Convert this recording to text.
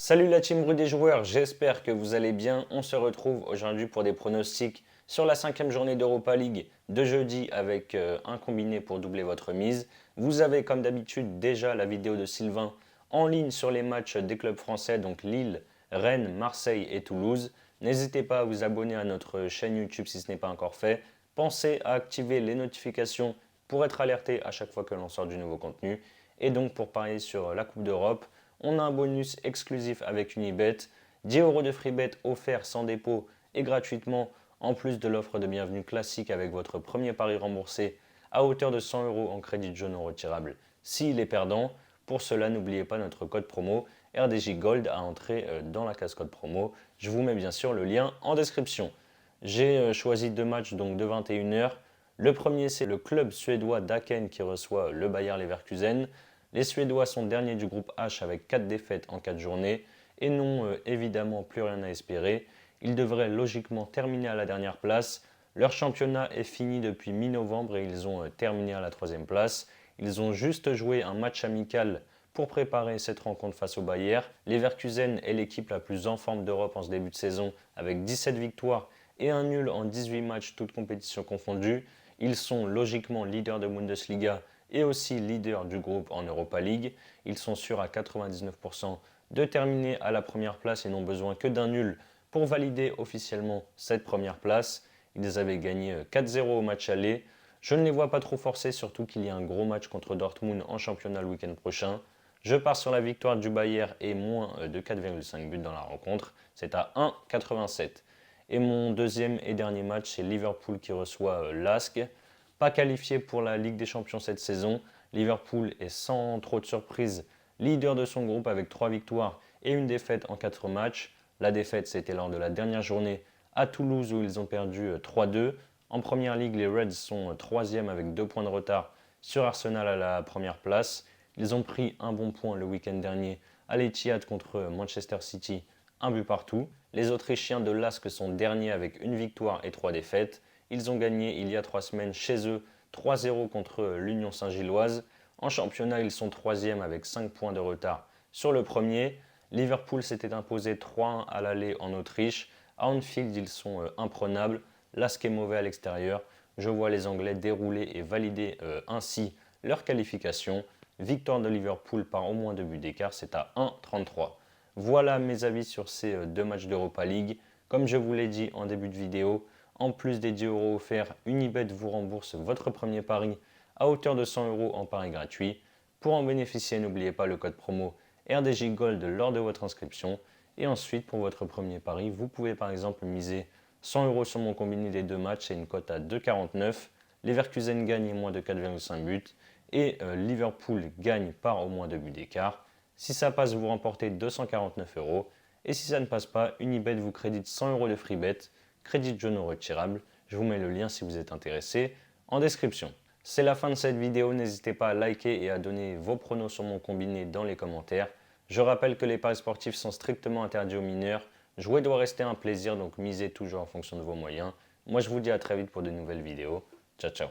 Salut la team Rue des joueurs, j'espère que vous allez bien. On se retrouve aujourd'hui pour des pronostics sur la 5e journée d'Europa League de jeudi avec un combiné pour doubler votre mise. Vous avez comme d'habitude déjà la vidéo de Sylvain en ligne sur les matchs des clubs français, donc Lille, Rennes, Marseille et Toulouse. N'hésitez pas à vous abonner à notre chaîne YouTube si ce n'est pas encore fait. Pensez à activer les notifications pour être alerté à chaque fois que l'on sort du nouveau contenu. Et donc pour parier sur la Coupe d'Europe, on a un bonus exclusif avec Unibet, 10 euros de free bet offert sans dépôt et gratuitement, en plus de l'offre de bienvenue classique avec votre premier pari remboursé à hauteur de 100 euros en crédit jaune non retirable s'il est perdant. Pour cela, n'oubliez pas notre code promo RDJ Gold à entrer dans la case-code promo. Je vous mets bien sûr le lien en description. J'ai choisi deux matchs donc de 21h. Le premier, c'est le club suédois d'Aken qui reçoit le Bayer Leverkusen. Les Suédois sont derniers du groupe H avec 4 défaites en 4 journées et n'ont évidemment plus rien à espérer. Ils devraient logiquement terminer à la dernière place. Leur championnat est fini depuis mi-novembre et ils ont terminé à la 3e place. Ils ont juste joué un match amical pour préparer cette rencontre face au Bayer. Leverkusen est l'équipe la plus en forme d'Europe en ce début de saison avec 17 victoires et un nul en 18 matchs toutes compétitions confondues. Ils sont logiquement leaders de Bundesliga et aussi leader du groupe en Europa League. Ils sont sûrs à 99% de terminer à la première place et n'ont besoin que d'un nul pour valider officiellement cette première place. Ils avaient gagné 4-0 au match aller. Je ne les vois pas trop forcer, surtout qu'il y a un gros match contre Dortmund en championnat le week-end prochain. Je pars sur la victoire du Bayer et moins de 4,5 buts dans la rencontre. C'est à 1,87. Et mon deuxième et dernier match, c'est Liverpool qui reçoit l'Ask. Pas qualifié pour la Ligue des Champions cette saison, Liverpool est sans trop de surprise leader de son groupe avec 3 victoires et une défaite en 4 matchs. La défaite, c'était lors de la dernière journée à Toulouse où ils ont perdu 3-2. En première ligue, les Reds sont 3e avec 2 points de retard sur Arsenal à la première place. Ils ont pris un bon point le week-end dernier à l'Etihad contre Manchester City, un but partout. Les Autrichiens de Lask sont derniers avec une victoire et 3 défaites. Ils ont gagné il y a 3 semaines chez eux 3-0 contre l'Union Saint-Gilloise. En championnat, ils sont 3e avec 5 points de retard sur le premier. Liverpool s'était imposé 3-1 à l'aller en Autriche. À Anfield, ils sont imprenables. Lask est mauvais à l'extérieur. Je vois les Anglais dérouler et valider ainsi leur qualification. Victoire de Liverpool par au moins 2 buts d'écart, c'est à 1,33. Voilà mes avis sur ces deux matchs d'Europa League. Comme je vous l'ai dit en début de vidéo, en plus des 10 euros offerts, Unibet vous rembourse votre premier pari à hauteur de 100 euros en pari gratuit. Pour en bénéficier, n'oubliez pas le code promo RDJ Gold lors de votre inscription. Et ensuite, pour votre premier pari, vous pouvez par exemple miser 100 euros sur mon combiné des deux matchs, c'est une cote à 2,49. Leverkusen gagne moins de 4,5 buts et Liverpool gagne par au moins 2 buts d'écart. Si ça passe, vous remportez 249 euros. Et si ça ne passe pas, Unibet vous crédite 100 euros de free bet, crédit jaune non retirable. Je vous mets le lien si vous êtes intéressé en description. C'est la fin de cette vidéo, n'hésitez pas à liker et à donner vos pronos sur mon combiné dans les commentaires. Je rappelle que les paris sportifs sont strictement interdits aux mineurs. Jouer doit rester un plaisir, donc misez toujours en fonction de vos moyens. Moi je vous dis à très vite pour de nouvelles vidéos. Ciao ciao.